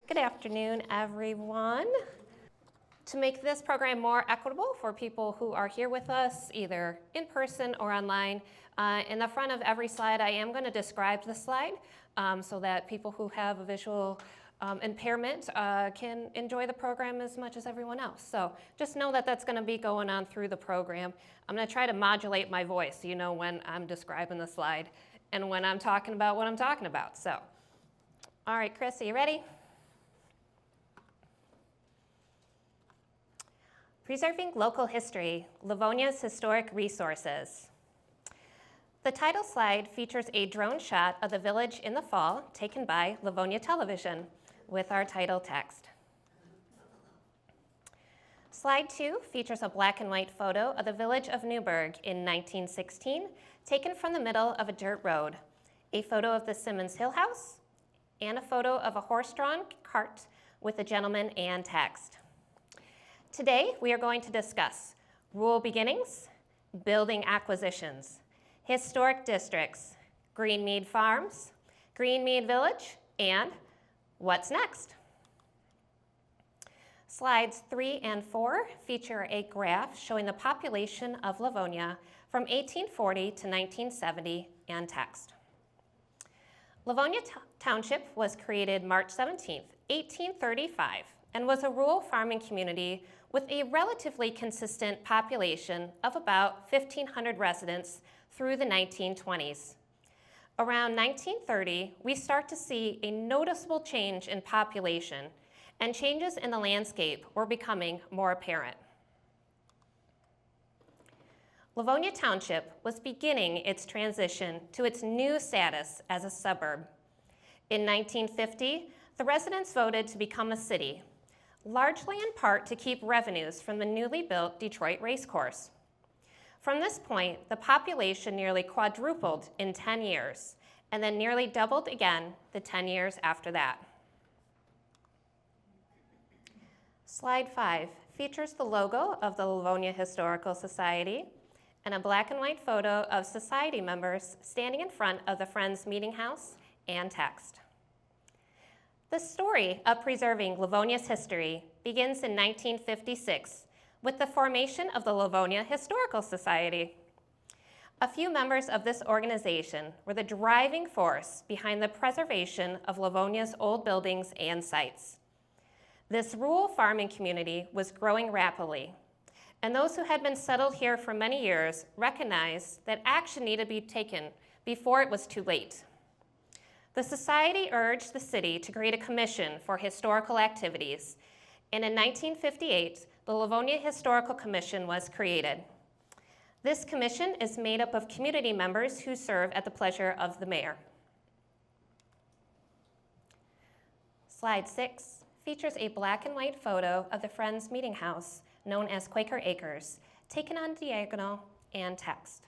Good afternoon, everyone. To make this program more equitable for people who are here with us, either in person or online, in the front of every slide, I am going to describe the slide so that people who have a visual impairment can enjoy the program as much as everyone else. So just know that that's going to be going on through the program. I'm going to try to modulate my voice, so you know when I'm describing the slide and when I'm talking about what I'm talking about. So, all right, Chris, are you ready? Preserving Local History, Livonia's Historic Resources. The title slide features a drone shot of the village in the fall taken by Livonia Television with our title text. Slide 2 features a black and white photo of the village of Newburgh in 1916, taken from the middle of a dirt road, a photo of the Simmons Hill House, and a photo of a horse-drawn cart with a gentleman and text. Today, we are going to discuss rural beginnings, building acquisitions, historic districts, Greenmead Farms, Greenmead Village, and what's next? Slides 3 and 4 feature a graph showing the population of Livonia from 1840 to 1970 and text. Livonia Township was created March 17, 1835, and was a rural farming community with a relatively consistent population of about 1,500 residents through the 1920s. Around 1930, we start to see a noticeable change in population, and changes in the landscape were becoming more apparent. Livonia Township was beginning its transition to its new status as a suburb. In 1950, the residents voted to become a city, largely in part to keep revenues from the newly built Detroit racecourse. From this point, the population nearly quadrupled in 10 years, and then nearly doubled again the 10 years after that. Slide 5 features the logo of the Livonia Historical Society and a black and white photo of society members standing in front of the Friends Meeting House and text. The story of preserving Livonia's history begins in 1956 with the formation of the Livonia Historical Society. A few members of this organization were the driving force behind the preservation of Livonia's old buildings and sites. This rural farming community was growing rapidly, and those who had been settled here for many years recognized that action needed to be taken before it was too late. The society urged the city to create a commission for historical activities, and in 1958, the Livonia Historical Commission was created. This commission is made up of community members who serve at the pleasure of the mayor. Slide 6 features a black and white photo of the Friends Meeting House, known as Quaker Acres, taken on diagonal and text.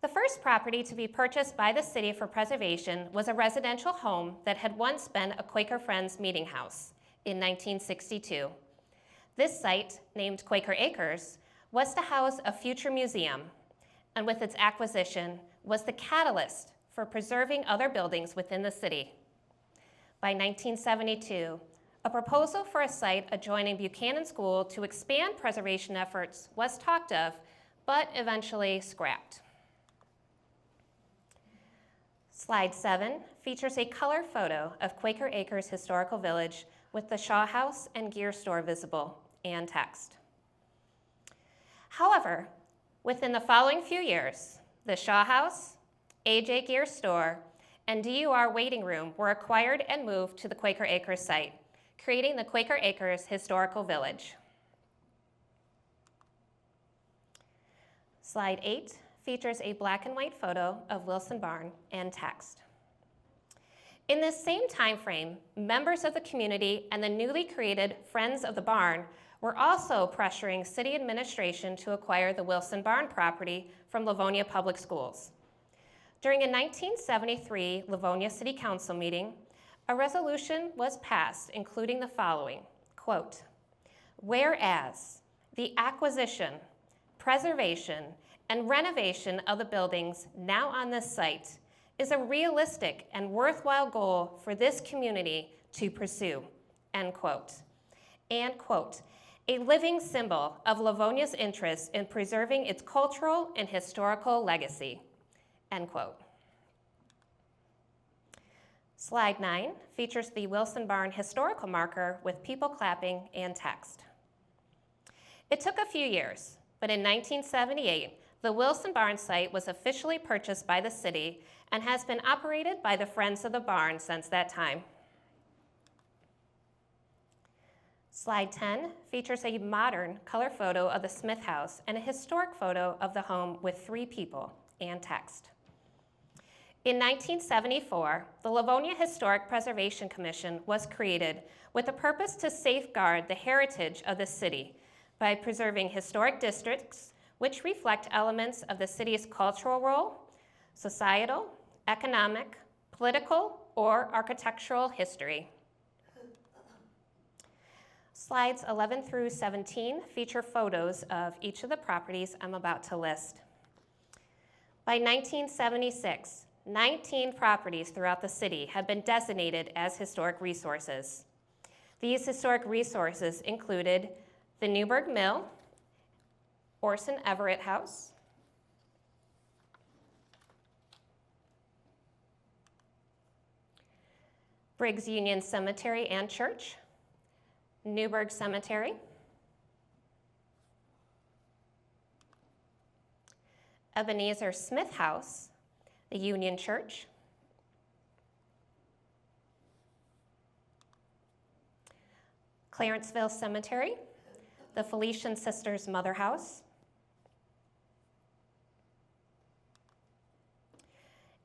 The first property to be purchased by the city for preservation was a residential home that had once been a Quaker Friends Meeting House in 1962. This site, named Quaker Acres, was to house a future museum, and with its acquisition was the catalyst for preserving other buildings within the city. By 1972, a proposal for a site adjoining Buchanan School to expand preservation efforts was talked of, but eventually scrapped. Slide 7 features a color photo of Quaker Acres Historical Village with the Shaw House and Gear Store visible and text. However, within the following few years, the Shaw House, AJ Gear Store, and DUR Waiting Room were acquired and moved to the Quaker Acres site, creating the Quaker Acres Historical Village. Slide 8 features a black and white photo of Wilson Barn and text. In this same time frame, members of the community and the newly created Friends of the Barn were also pressuring city administration to acquire the Wilson Barn property from Livonia Public Schools. During a 1973 Livonia City Council meeting, a resolution was passed including the following, quote, "Whereas the acquisition, preservation, and renovation of the buildings now on this site is a realistic and worthwhile goal for this community to pursue," end quote. And quote, "a living symbol of Livonia's interest in preserving its cultural and historical legacy," end quote. Slide 9 features the Wilson Barn historical marker with people clapping and text. It took a few years, but in 1978, the Wilson Barn site was officially purchased by the city and has been operated by the Friends of the Barn since that time. Slide 10 features a modern color photo of the Smith House and a historic photo of the home with 3 people and text. In 1974, the Livonia Historic Preservation Commission was created with the purpose to safeguard the heritage of the city by preserving historic districts which reflect elements of the city's cultural role, societal, economic, political, or architectural history. Slides 11 through 17 feature photos of each of the properties I'm about to list. By 1976, 19 properties throughout the city have been designated as historic resources. These historic resources included the Newburgh Mill, Orson Everett House, Briggs Union Cemetery and Church, Newburgh Cemetery, Ebenezer Smith House, the Union Church, Clarenceville Cemetery, the Felician Sisters Mother House,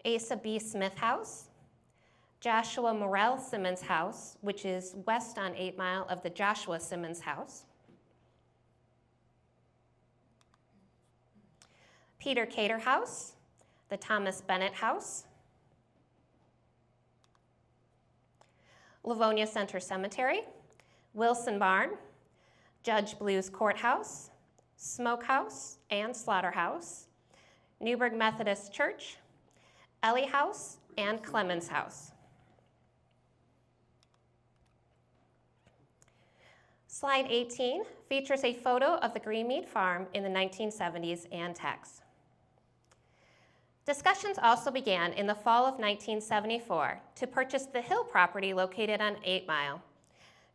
Asa B. Smith House, Joshua Morrell Simmons House, which is west on 8 Mile of the Joshua Simmons House, Peter Cater House, the Thomas Bennett House, Livonia Center Cemetery, Wilson Barn, Judge Blues Courthouse, Smokehouse and Slaughterhouse, Newburgh Methodist Church, Ellie House, and Clemens House. Slide 18 features a photo of the Greenmead Farm in the 1970s and text. Discussions also began in the fall of 1974 to purchase the Hill property located on 8 Mile.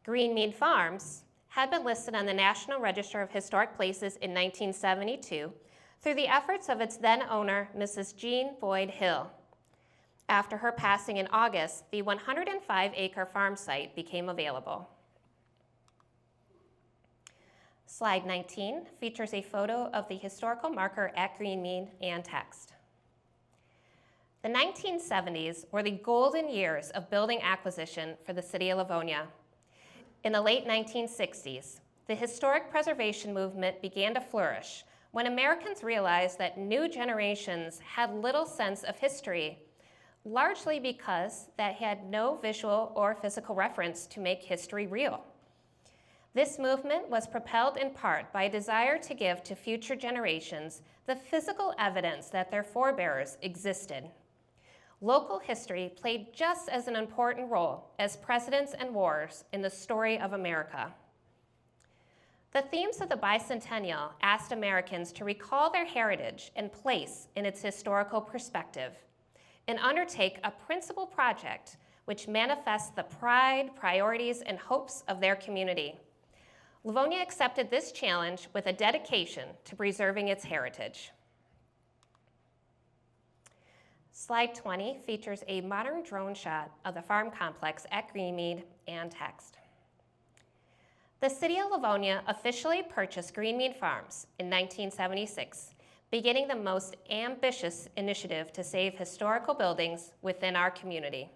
Greenmead Farms had been listed on the National Register of Historic Places in 1972 through the efforts of its then owner, Mrs. Jean Boyd Hill. After her passing in August, the 105-acre farm site became available. Slide 19 features a photo of the historical marker at Greenmead and text. The 1970s were the golden years of building acquisition for the city of Livonia. In the late 1960s, the historic preservation movement began to flourish when Americans realized that new generations had little sense of history, largely because that had no visual or physical reference to make history real. This movement was propelled in part by a desire to give to future generations the physical evidence that their forebears existed. Local history played just as an important role as presidents and wars in the story of America. The themes of the bicentennial asked Americans to recall their heritage and place in its historical perspective and undertake a principal project which manifests the pride, priorities, and hopes of their community. Livonia accepted this challenge with a dedication to preserving its heritage. Slide 20 features a modern drone shot of the farm complex at Greenmead and text. The city of Livonia officially purchased Greenmead Farms in 1976, beginning the most ambitious initiative to save historical buildings within our community.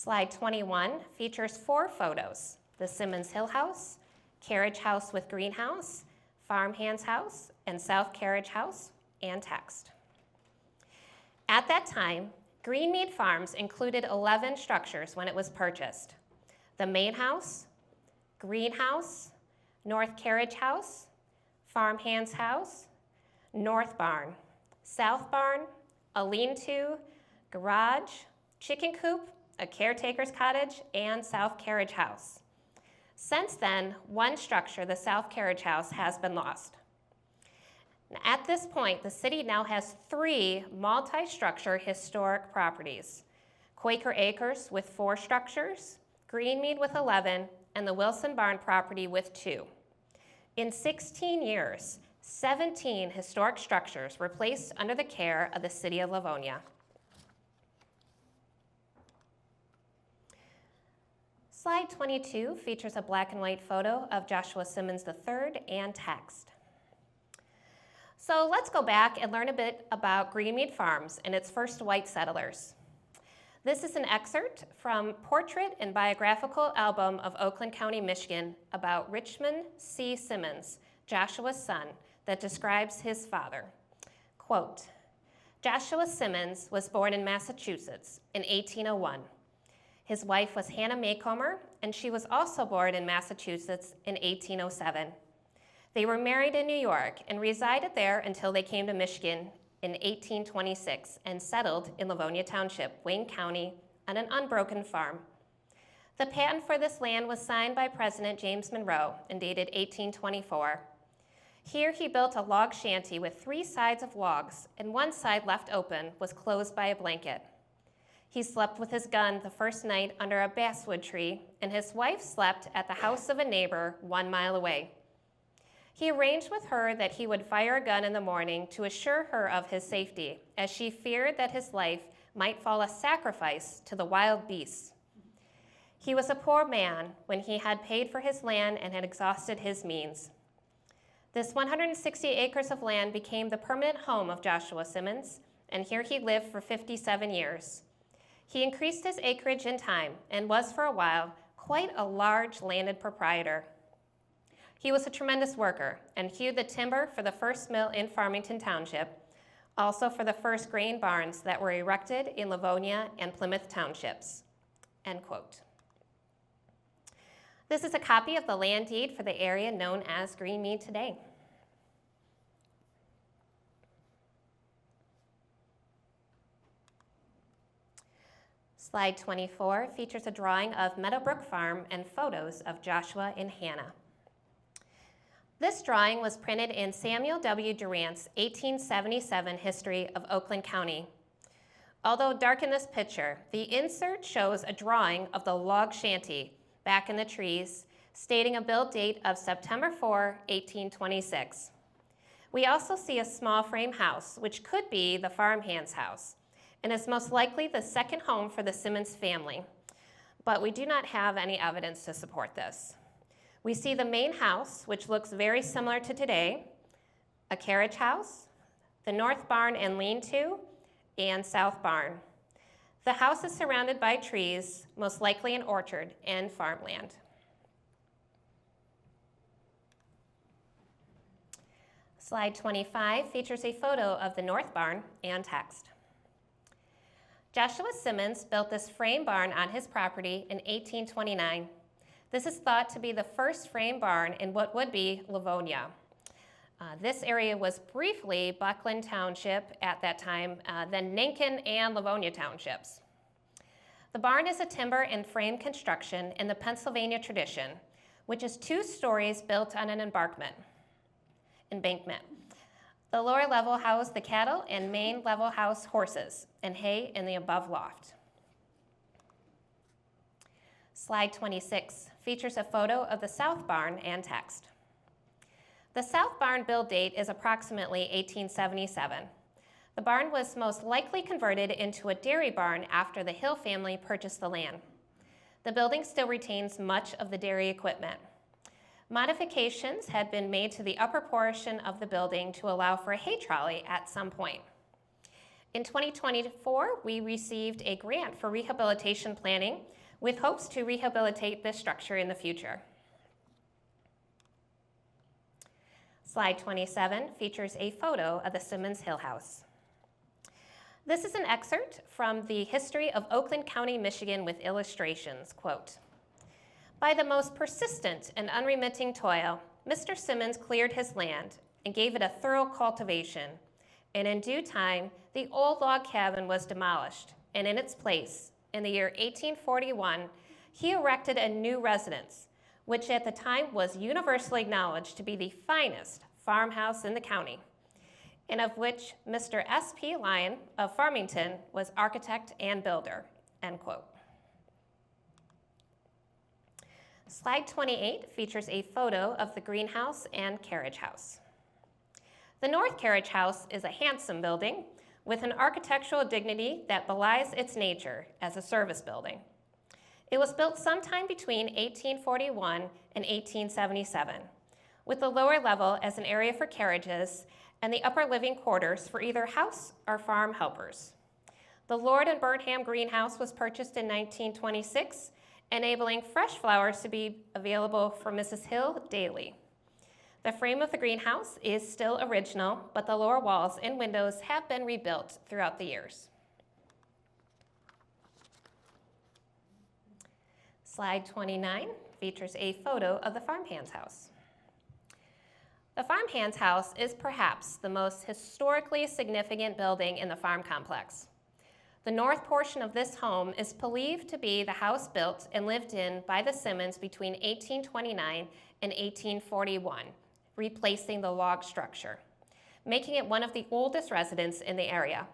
Slide 21 features 4 photos: the Simmons Hill House, Carriage House with Greenhouse, Farmhands House, and South Carriage House, and text. At that time, Greenmead Farms included 11 structures when it was purchased: the main house, greenhouse, North Carriage House, Farmhands House, North Barn, South Barn, a lean-to, garage, chicken coop, a caretaker's cottage, and South Carriage House. Since then, one structure, the South Carriage House, has been lost. At this point, the city now has 3 multi-structure historic properties: Quaker Acres with 4 structures, Greenmead with 11, and the Wilson Barn property with 2. In 16 years, 17 historic structures were placed under the care of the city of Livonia. Slide 22 features a black and white photo of Joshua Simmons III and text. So let's go back and learn a bit about Greenmead Farms and its first white settlers. This is an excerpt from Portrait and Biographical Album of Oakland County, Michigan, about Richmond C. Simmons, Joshua's son, that describes his father. Quote, "Joshua Simmons was born in Massachusetts in 1801. His wife was Hannah Maycomer, and she was also born in Massachusetts in 1807. They were married in New York and resided there until they came to Michigan in 1826 and settled in Livonia Township, Wayne County, on an unbroken farm. The patent for this land was signed by President James Monroe and dated 1824. Here he built a log shanty with 3 sides of logs, and one side left open was closed by a blanket. He slept with his gun the first night under a basswood tree, and his wife slept at the house of a neighbor 1 mile away. He arranged with her that he would fire a gun in the morning to assure her of his safety, as she feared that his life might fall a sacrifice to the wild beasts. He was a poor man when he had paid for his land and had exhausted his means. This 160 acres of land became the permanent home of Joshua Simmons, and here he lived for 57 years. He increased his acreage in time and was, for a while, quite a large landed proprietor. He was a tremendous worker and hewed the timber for the first mill in Farmington Township, also for the first grain barns that were erected in Livonia and Plymouth Townships." End quote. This is a copy of the land deed for the area known as Greenmead today. Slide 24 features a drawing of Meadowbrook Farm and photos of Joshua and Hannah. This drawing was printed in Samuel W. Durant's 1877 History of Oakland County. Although dark in this picture, the insert shows a drawing of the log shanty back in the trees, stating a build date of September 4, 1826. We also see a small frame house, which could be the farmhand's house, and is most likely the second home for the Simmons family, but we do not have any evidence to support this. We see the main house, which looks very similar to today, a carriage house, the north barn and lean-to, and south barn. The house is surrounded by trees, most likely an orchard and farmland. Slide 25 features a photo of the north barn and text. Joshua Simmons built this frame barn on his property in 1829. This is thought to be the first frame barn in what would be Livonia. This area was briefly Buckland Township at that time, then Ninkin and Livonia Townships. The barn is a timber and frame construction in the Pennsylvania tradition, which is 2 stories built on an embankment. The lower level housed the cattle and main level housed horses and hay in the above loft. Slide 26 features a photo of the south barn and text. The south barn build date is approximately 1877. The barn was most likely converted into a dairy barn after the Hill family purchased the land. The building still retains much of the dairy equipment. Modifications had been made to the upper portion of the building to allow for a hay trolley at some point. In 2024, we received a grant for rehabilitation planning with hopes to rehabilitate this structure in the future. Slide 27 features a photo of the Simmons Hill House. This is an excerpt from the History of Oakland County, Michigan with illustrations, quote, "By the most persistent and unremitting toil, Mr. Simmons cleared his land and gave it a thorough cultivation, and in due time, the old log cabin was demolished, and in its place, in the year 1841, he erected a new residence, which at the time was universally acknowledged to be the finest farmhouse in the county, and of which Mr. S.P. Lyon of Farmington was architect and builder," end quote. Slide 28 features a photo of the greenhouse and carriage house. The North Carriage House is a handsome building with an architectural dignity that belies its nature as a service building. It was built sometime between 1841 and 1877, with the lower level as an area for carriages and the upper living quarters for either house or farm helpers. The Lord and Burnham greenhouse was purchased in 1926, enabling fresh flowers to be available for Mrs. Hill daily. The frame of the greenhouse is still original, but the lower walls and windows have been rebuilt throughout the years. Slide 29 features a photo of the farmhand's house. The farmhand's house is perhaps the most historically significant building in the farm complex. The north portion of this home is believed to be the house built and lived in by the Simmons between 1829 and 1841, replacing the log structure, making it one of the oldest residences in the area.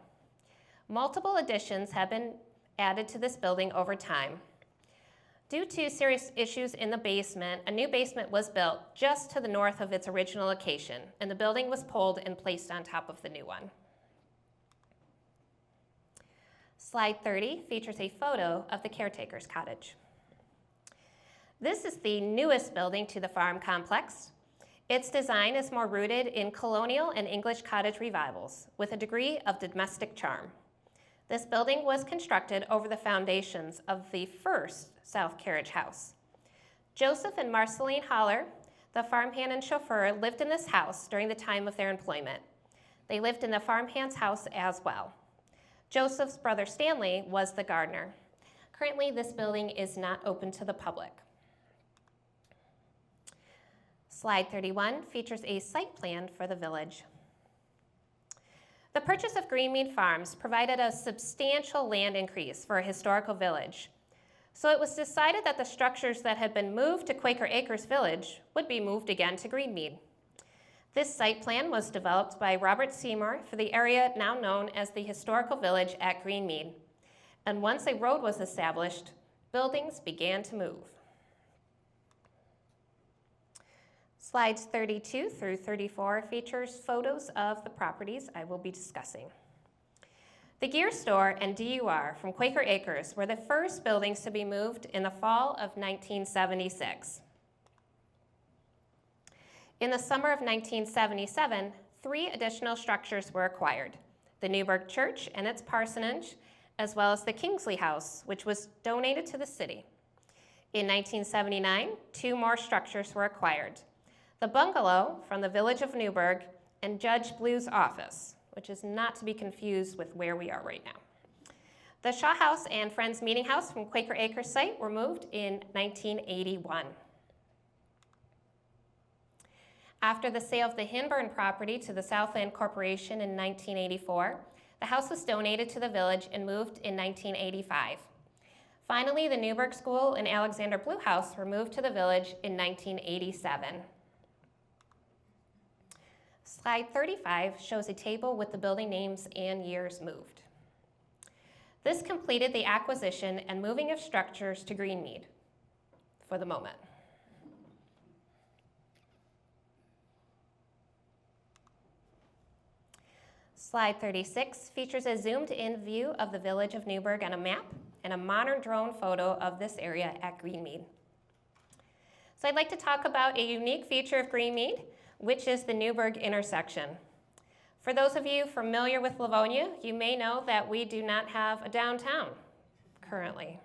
Multiple additions have been added to this building over time. Due to serious issues in the basement, a new basement was built just to the north of its original location, and the building was pulled and placed on top of the new one. Slide 30 features a photo of the caretaker's cottage. This is the newest building to the farm complex. Its design is more rooted in colonial and English cottage revivals, with a degree of domestic charm. This building was constructed over the foundations of the first South Carriage House. Joseph and Marceline Holler, the farmhand and chauffeur, lived in this house during the time of their employment. They lived in the farmhand's house as well. Joseph's brother Stanley was the gardener. Currently, this building is not open to the public. Slide 31 features a site plan for the village. The purchase of Greenmead Farms provided a substantial land increase for a historical village. So it was decided that the structures that had been moved to Quaker Acres Village would be moved again to Greenmead. This site plan was developed by Robert Seymour for the area now known as the Historical Village at Greenmead. And once a road was established, buildings began to move. Slides 32 through 34 features photos of the properties I will be discussing. The Gear Store and DUR from Quaker Acres were the first buildings to be moved in the fall of 1976. In the summer of 1977, 3 additional structures were acquired: the Newburgh Church and its parsonage, as well as the Kingsley House, which was donated to the city. In 1979, 2 more structures were acquired: the bungalow from the village of Newburgh and Judge Blue's office, which is not to be confused with where we are right now. The Shaw House and Friends Meeting House from Quaker Acres site were moved in 1981. After the sale of the Hinburn property to the Southland Corporation in 1984, the house was donated to the village and moved in 1985. Finally, the Newburgh School and Alexander Blue House were moved to the village in 1987. Slide 35 shows a table with the building names and years moved. This completed the acquisition and moving of structures to Greenmead for the moment. Slide 36 features a zoomed-in view of the village of Newburgh on a map and a modern drone photo of this area at Greenmead. So I'd like to talk about a unique feature of Greenmead, which is the Newburgh intersection. For those of you familiar with Livonia, you may know that we do not have a downtown currently.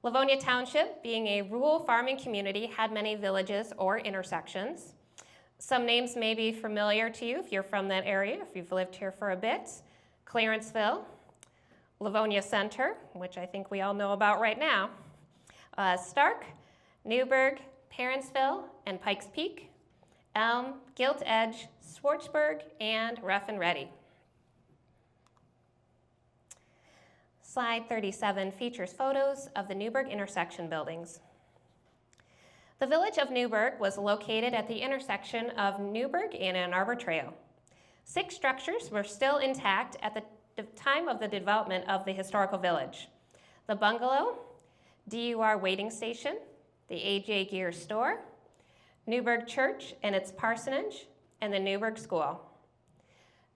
Livonia Township, being a rural farming community, had many villages or intersections. Some names may be familiar to you if you're from that area, if you've lived here for a bit. Clarenceville, Livonia Center, which I think we all know about right now, Stark, Newburgh, Parentsville, and Pikes Peak, Elm, Gilt Edge, Schwartzburg, and Rough and Ready. Slide 37 features photos of the Newburgh intersection buildings. The village of Newburgh was located at the intersection of Newburgh and Ann Arbor Trail. 6 structures were still intact at the time of the development of the historical village: the bungalow, DUR waiting station, the AJ Gear store, Newburgh Church and its parsonage, and the Newburgh School.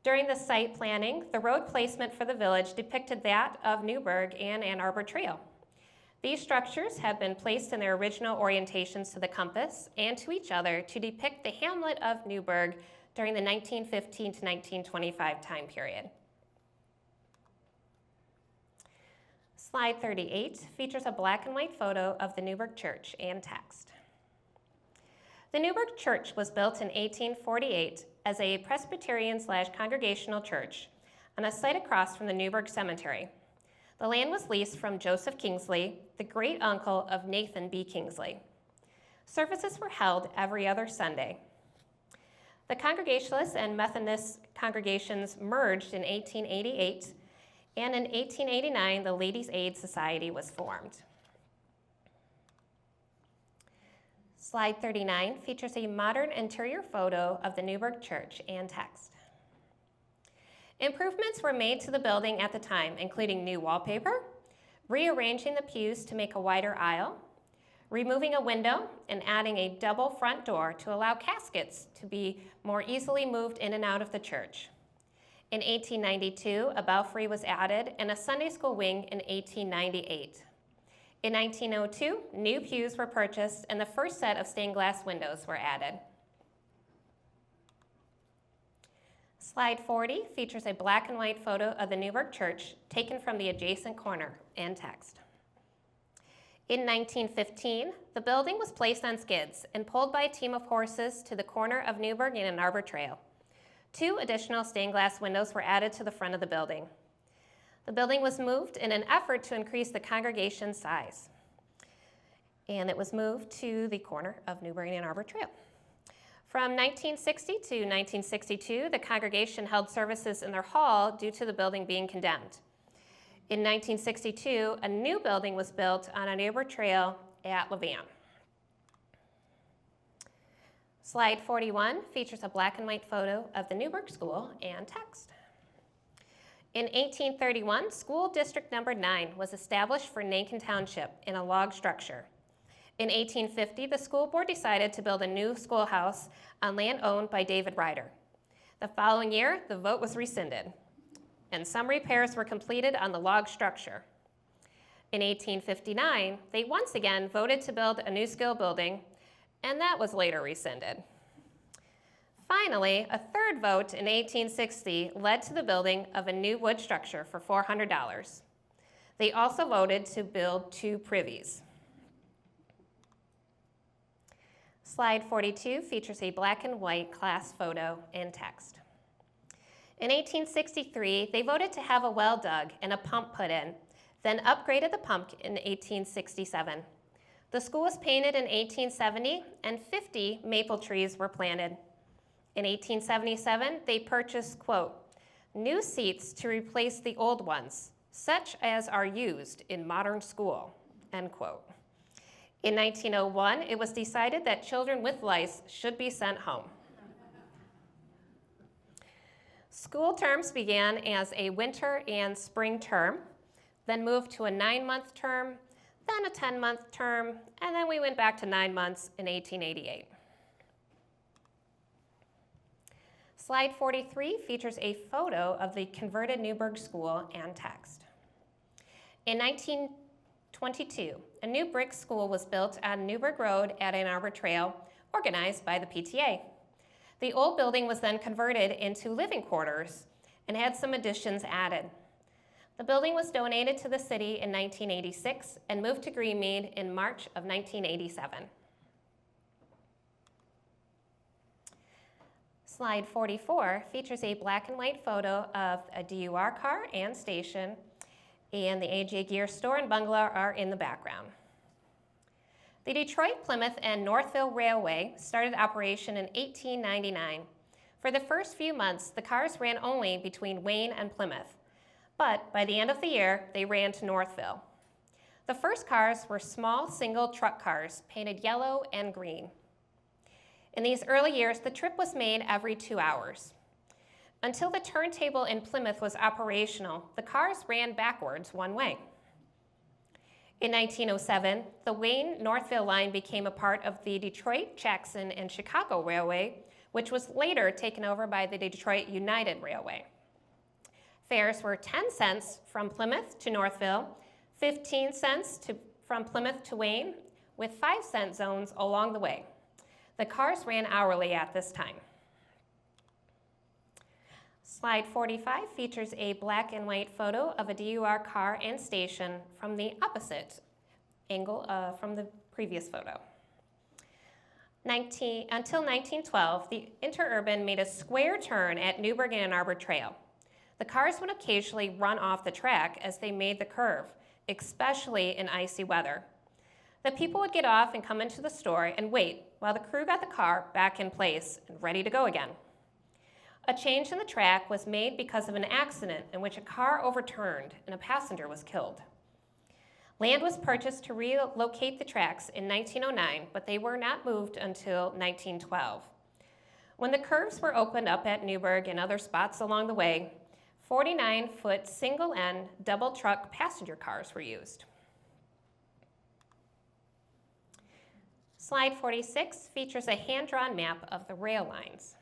During the site planning, the road placement for the village depicted that of Newburgh and Ann Arbor Trail. These structures have been placed in their original orientations to the compass and to each other to depict the hamlet of Newburgh during the 1915 to 1925 time period. Slide 38 features a black and white photo of the Newburgh Church and text. The Newburgh Church was built in 1848 as a Presbyterian/Congregational church on a site across from the Newburgh Cemetery. The land was leased from Joseph Kingsley, the great uncle of Nathan B. Kingsley. Services were held every other Sunday. The Congregationalist and Methodist congregations merged in 1888, and in 1889, the Ladies' Aid Society was formed. Slide 39 features a modern interior photo of the Newburgh Church and text. Improvements were made to the building at the time, including new wallpaper, rearranging the pews to make a wider aisle, removing a window, and adding a double front door to allow caskets to be more easily moved in and out of the church. In 1892, a belfry was added and a Sunday school wing in 1898. In 1902, new pews were purchased and the first set of stained glass windows were added. Slide 40 features a black and white photo of the Newburgh Church taken from the adjacent corner and text. In 1915, the building was placed on skids and pulled by a team of horses to the corner of Newburgh and Ann Arbor Trail. 2 additional stained glass windows were added to the front of the building. The building was moved in an effort to increase the congregation's size, and it was moved to the corner of Newburgh and Ann Arbor Trail. From 1960 to 1962, the congregation held services in their hall due to the building being condemned. In 1962, a new building was built on Ann Arbor Trail at Livonia. Slide 41 features a black and white photo of the Newburgh School and text. In 1831, School District Number 9 was established for Nankin Township in a log structure. In 1850, the school board decided to build a new schoolhouse on land owned by David Ryder. The following year, the vote was rescinded, and some repairs were completed on the log structure. In 1859, they once again voted to build a new school building, and that was later rescinded. Finally, a third vote in 1860 led to the building of a new wood structure for $400. They also voted to build 2 privies. Slide 42 features a black and white class photo and text. In 1863, they voted to have a well dug and a pump put in, then upgraded the pump in 1867. The school was painted in 1870, and 50 maple trees were planted. In 1877, they purchased, quote, new seats to replace the old ones, such as are used in modern school, end quote. In 1901, it was decided that children with lice should be sent home. School terms began as a winter and spring term, then moved to a 9-month term, then a 10-month term, and then we went back to 9 months in 1888. Slide 43 features a photo of the converted Newburgh School and text. In 1922, a new brick school was built on Newburgh Road at Ann Arbor Trail, organized by the PTA. The old building was then converted into living quarters and had some additions added. The building was donated to the city in 1986 and moved to Greenmead in March of 1987. Slide 44 features a black and white photo of a DUR car and station, and the AJ Gear store and bungalow are in the background. The Detroit, Plymouth, and Northville Railway started operation in 1899. For the first few months, the cars ran only between Wayne and Plymouth, but by the end of the year, they ran to Northville. The first cars were small single truck cars painted yellow and green. In these early years, the trip was made every 2 hours. Until the turntable in Plymouth was operational, the cars ran backwards one way. In 1907, the Wayne-Northville line became a part of the Detroit, Jackson, and Chicago Railway, which was later taken over by the Detroit United Railway. Fares were 10 cents from Plymouth to Northville, 15 cents from Plymouth to Wayne, with 5-cent zones along the way. The cars ran hourly at this time. Slide 45 features a black and white photo of a DUR car and station from the opposite angle from the previous photo. Until 1912, the Interurban made a square turn at Newburgh and Ann Arbor Trail. The cars would occasionally run off the track as they made the curve, especially in icy weather. The people would get off and come into the store and wait while the crew got the car back in place and ready to go again. A change in the track was made because of an accident in which a car overturned and a passenger was killed. Land was purchased to relocate the tracks in 1909, but they were not moved until 1912. When the curves were opened up at Newburgh and other spots along the way, 49-foot single-end double truck passenger cars were used. Slide 46 features a hand-drawn map of the rail lines.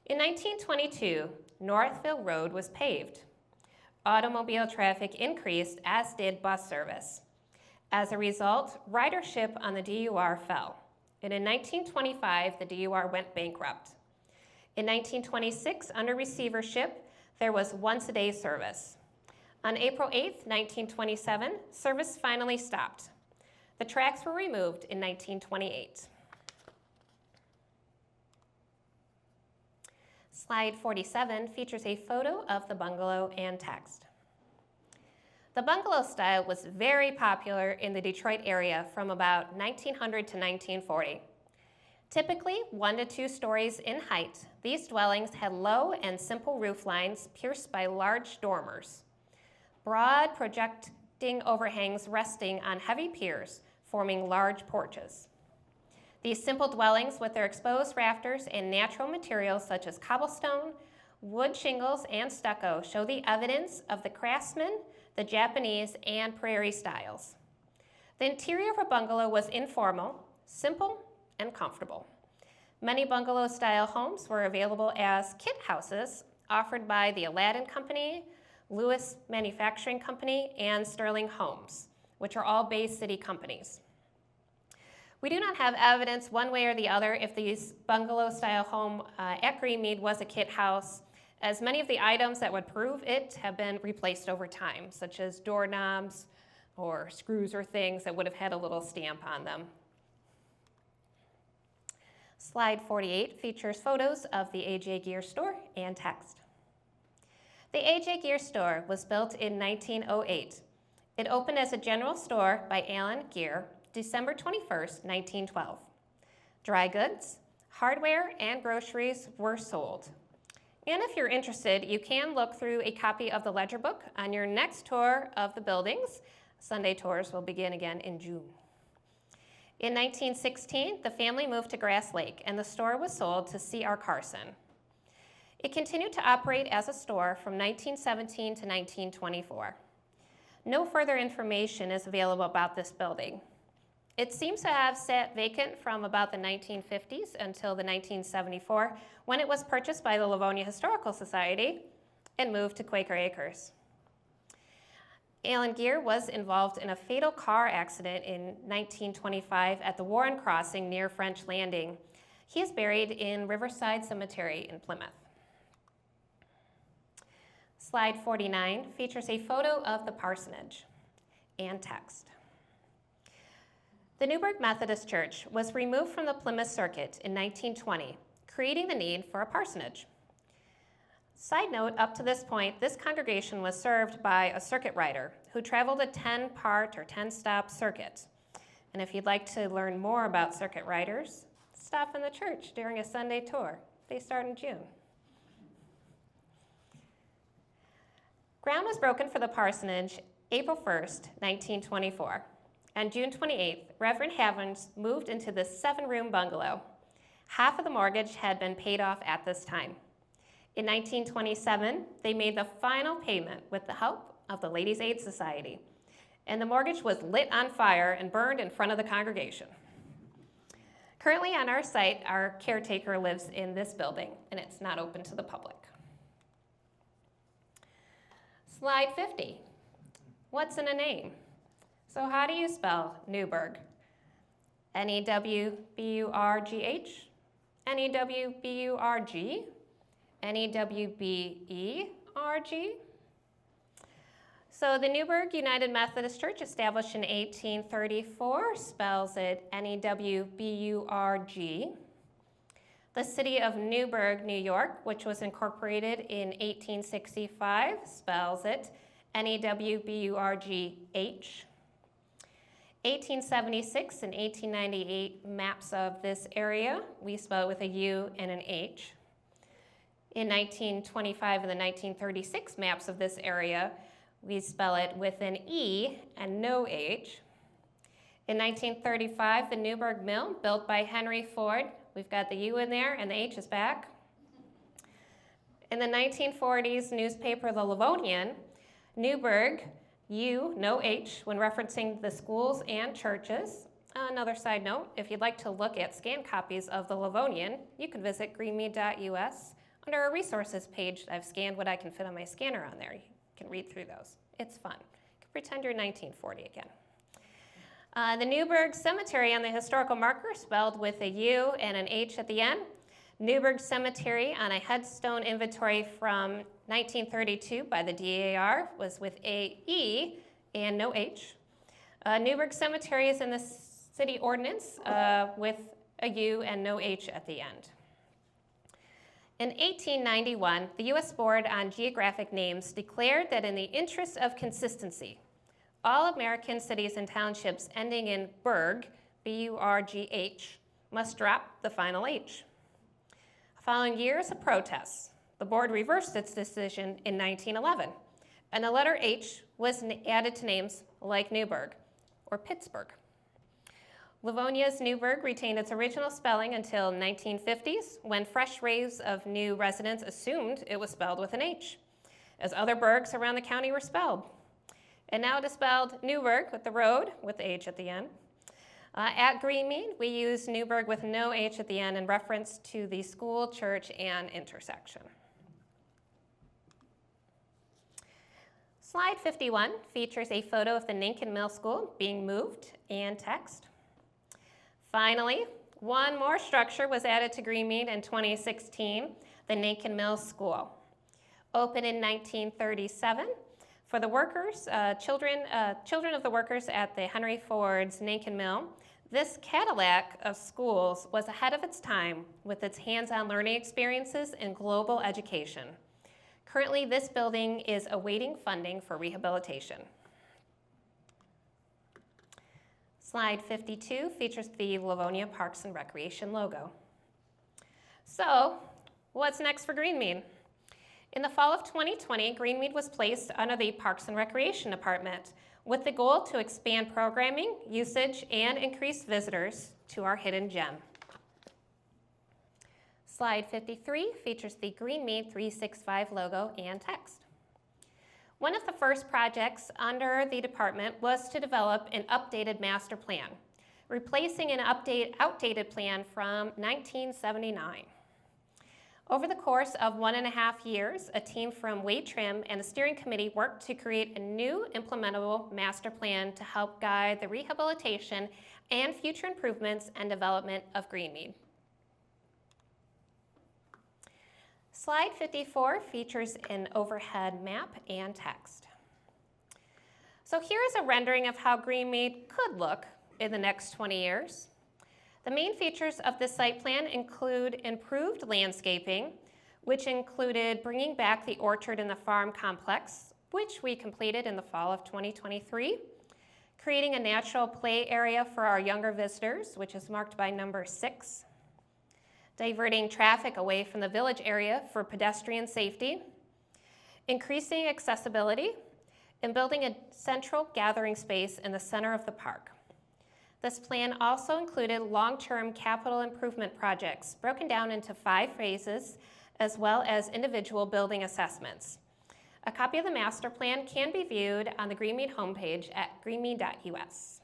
In 1922, Northville Road was paved. Automobile traffic increased, as did bus service. As a result, ridership on the DUR fell. And in 1925, the DUR went bankrupt. In 1926, under receivership, there was once-a-day service. On April 8, 1927, service finally stopped. The tracks were removed in 1928. Slide 47 features a photo of the bungalow and text. The bungalow style was very popular in the Detroit area from about 1900 to 1940. Typically 1 to 2 stories in height, these dwellings had low and simple roof lines pierced by large dormers. Broad projecting overhangs resting on heavy piers, forming large porches. These simple dwellings with their exposed rafters and natural materials such as cobblestone, wood shingles, and stucco show the evidence of the craftsman, the Japanese, and prairie styles. The interior of a bungalow was informal, simple, and comfortable. Many bungalow-style homes were available as kit houses offered by the Aladdin Company, Lewis Manufacturing Company, and Sterling Homes, which are all Bay City companies. We do not have evidence one way or the other if these bungalow-style home at Greenmead was a kit house, as many of the items that would prove it have been replaced over time, such as doorknobs or screws or things that would have had a little stamp on them. Slide 48 features photos of the AJ Gear store and text. The AJ Gear store was built in 1908. It opened as a general store by Alan Gear December 21st, 1912. Dry goods, hardware, and groceries were sold. And if you're interested, you can look through a copy of the ledger book on your next tour of the buildings. Sunday tours will begin again in June. In 1916, the family moved to Grass Lake, and the store was sold to C.R. Carson. It continued to operate as a store from 1917 to 1924. No further information is available about this building. It seems to have sat vacant from about the 1950s until the 1974, when it was purchased by the Livonia Historical Society and moved to Quaker Acres. Alan Gear was involved in a fatal car accident in 1925 at the Warren Crossing near French Landing. He is buried in Riverside Cemetery in Plymouth. Slide 49 features a photo of the parsonage and text. The Newburgh Methodist Church was removed from the Plymouth Circuit in 1920, creating the need for a parsonage. Side note, up to this point, this congregation was served by a circuit rider who traveled a 10-part or 10-stop circuit. And if you'd like to learn more about circuit riders, stop in the church during a Sunday tour. They start in June. Ground was broken for the parsonage April 1st, 1924. On June 28th, Reverend Havens moved into this 7-room bungalow. Half of the mortgage had been paid off at this time. In 1927, they made the final payment with the help of the Ladies' Aid Society, and the mortgage was lit on fire and burned in front of the congregation. Currently on our site, our caretaker lives in this building, and it's not open to the public. Slide 50. What's in a name? So how do you spell Newburgh? N-E-W-B-U-R-G-H? N-E-W-B-U-R-G? N-E-W-B-E-R-G? So the Newburgh United Methodist Church, established in 1834, spells it N-E-W-B-U-R-G. The city of Newburgh, New York, which was incorporated in 1865, spells it N-E-W-B-U-R-G-H. 1876 and 1898 maps of this area, we spell it with a U and an H. In 1925 and the 1936 maps of this area, we spell it with an E and no H. In 1935, the Newburgh Mill, built by Henry Ford, we've got the U in there and the H is back. In the 1940s newspaper, the Livonian, Newburgh, U, no H, when referencing the schools and churches. Another side note, if you'd like to look at scanned copies of the Livonian, you can visit greenmead.us. Under our resources page, I've scanned what I can fit on my scanner on there. You can read through those. It's fun. You can pretend you're 1940 again. The Newburgh Cemetery on the historical marker, spelled with a U and an H at the end. Newburgh Cemetery on a headstone inventory from 1932 by the DAR was with a E and no H. Newburgh Cemetery is in the city ordinance with a U and no H at the end. In 1891, the U.S. Board on Geographic Names declared that in the interest of consistency, all American cities and townships ending in burg, B-U-R-G-H, must drop the final H. Following years of protests, the board reversed its decision in 1911, and the letter H was added to names like Newburgh or Pittsburgh. Livonia's Newburgh retained its original spelling until 1950s, when fresh waves of new residents assumed it was spelled with an H, as other burgs around the county were spelled. And now it is spelled Newburgh with the road, with the H at the end. At Greenmead, we use Newburgh with no H at the end in reference to the school, church, and intersection. Slide 51 features a photo of the Ninkin Mill School being moved and text. Finally, one more structure was added to Greenmead in 2016, the Ninkin Mill School. Opened in 1937 for the workers, children of the workers at the Henry Ford's Ninkin Mill. This Cadillac of schools was ahead of its time with its hands-on learning experiences and global education. Currently, this building is awaiting funding for rehabilitation. Slide 52 features the Livonia Parks and Recreation logo. So, what's next for Greenmead? In the fall of 2020, Greenmead was placed under the Parks and Recreation Department with the goal to expand programming, usage, and increase visitors to our hidden gem. Slide 53 features the Greenmead 365 logo and text. One of the first projects under the department was to develop an updated master plan, replacing an outdated plan from 1979. Over the course of 1.5 years, a team from Wade Trim and the steering committee worked to create a new implementable master plan to help guide the rehabilitation and future improvements and development of Greenmead. Slide 54 features an overhead map and text. So here is a rendering of how Greenmead could look in the next 20 years. The main features of this site plan include improved landscaping, which included bringing back the orchard and the farm complex, which we completed in the fall of 2023, creating a natural play area for our younger visitors, which is marked by number 6, diverting traffic away from the village area for pedestrian safety, increasing accessibility, and building a central gathering space in the center of the park. This plan also included long-term capital improvement projects broken down into 5 phases, as well as individual building assessments. A copy of the master plan can be viewed on the Greenmead homepage at greenmead.us.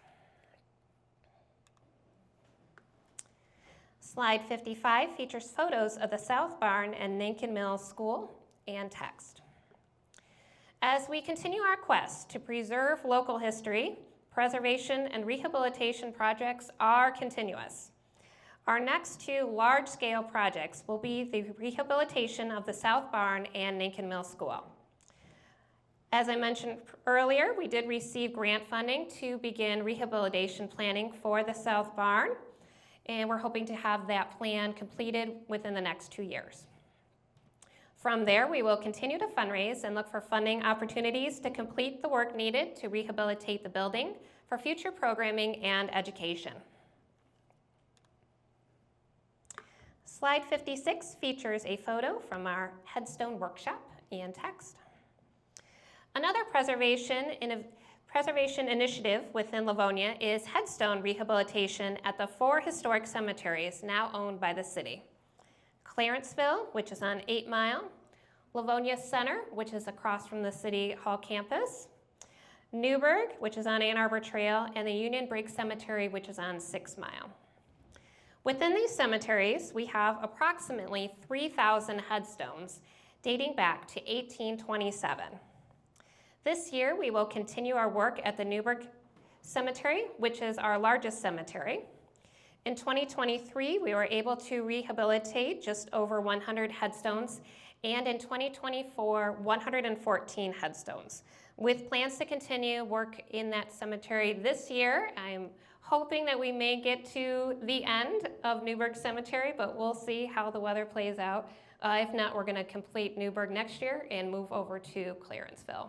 Slide 55 features photos of the South Barn and Nankin Mills School and text. As we continue our quest to preserve local history, preservation and rehabilitation projects are continuous. Our next 2 large-scale projects will be the rehabilitation of the South Barn and Nankin Mills School. As I mentioned earlier, we did receive grant funding to begin rehabilitation planning for the South Barn, and we're hoping to have that plan completed within the next 2 years. From there, we will continue to fundraise and look for funding opportunities to complete the work needed to rehabilitate the building for future programming and education. Slide 56 features a photo from our headstone workshop and text. Another preservation initiative within Livonia is headstone rehabilitation at the 4 historic cemeteries now owned by the city. Clarenceville, which is on 8 Mile, Livonia Center, which is across from the City Hall campus, Newburgh, which is on Ann Arbor Trail, and the Union Brake Cemetery, which is on 6 Mile. Within these cemeteries, we have approximately 3,000 headstones dating back to 1827. This year, we will continue our work at the Newburgh Cemetery, which is our largest cemetery. In 2023, we were able to rehabilitate just over 100 headstones, and in 2024, 114 headstones. With plans to continue work in that cemetery this year, I'm hoping that we may get to the end of Newburgh Cemetery, but we'll see how the weather plays out. If not, we're going to complete Newburgh next year and move over to Clarenceville.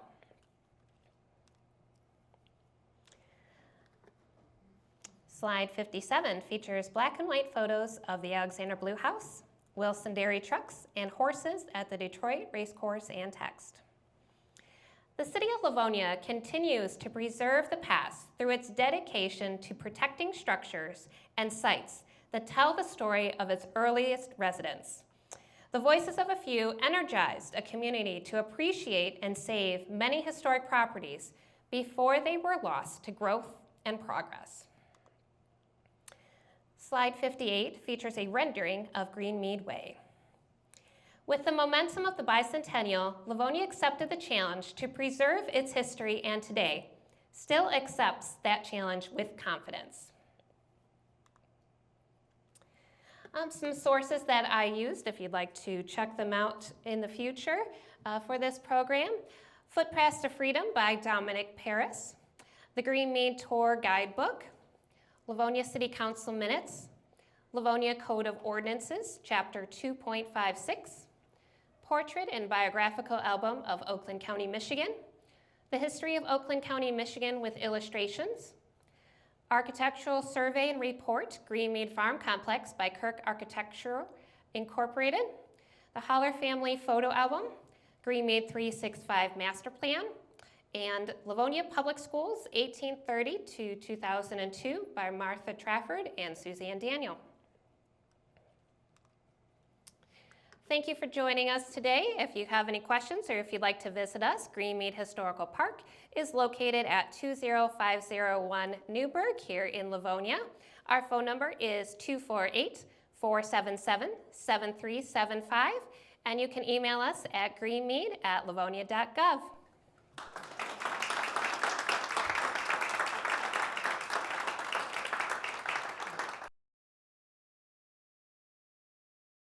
Slide 57 features black and white photos of the Alexander Blue House, Wilson Dairy Trucks, and horses at the Detroit Racecourse and text. The City of Livonia continues to preserve the past through its dedication to protecting structures and sites that tell the story of its earliest residents. The voices of a few energized a community to appreciate and save many historic properties before they were lost to growth and progress. Slide 58 features a rendering of Greenmead Way. With the momentum of the bicentennial, Livonia accepted the challenge to preserve its history and today still accepts that challenge with confidence. Some sources that I used, if you'd like to check them out in the future for this program: Footpaths to Freedom by Dominic Paris, the Greenmead Tour Guidebook, Livonia City Council Minutes, Livonia Code of Ordinances, Chapter 2.56, Portrait and Biographical Album of Oakland County, Michigan, The History of Oakland County, Michigan with Illustrations, Architectural Survey and Report, Greenmead Farm Complex by Kirk Architecture Incorporated, the Holler Family Photo Album, Greenmead 365 Master Plan, and Livonia Public Schools, 1830 to 2002 by Martha Trafford and Suzanne Daniel. Thank you for joining us today. If you have any questions or if you'd like to visit us, Greenmead Historical Park is located at 20501 Newburgh here in Livonia. Our phone number is 248-477-7375, and you can email us at greenmead@livonia.gov.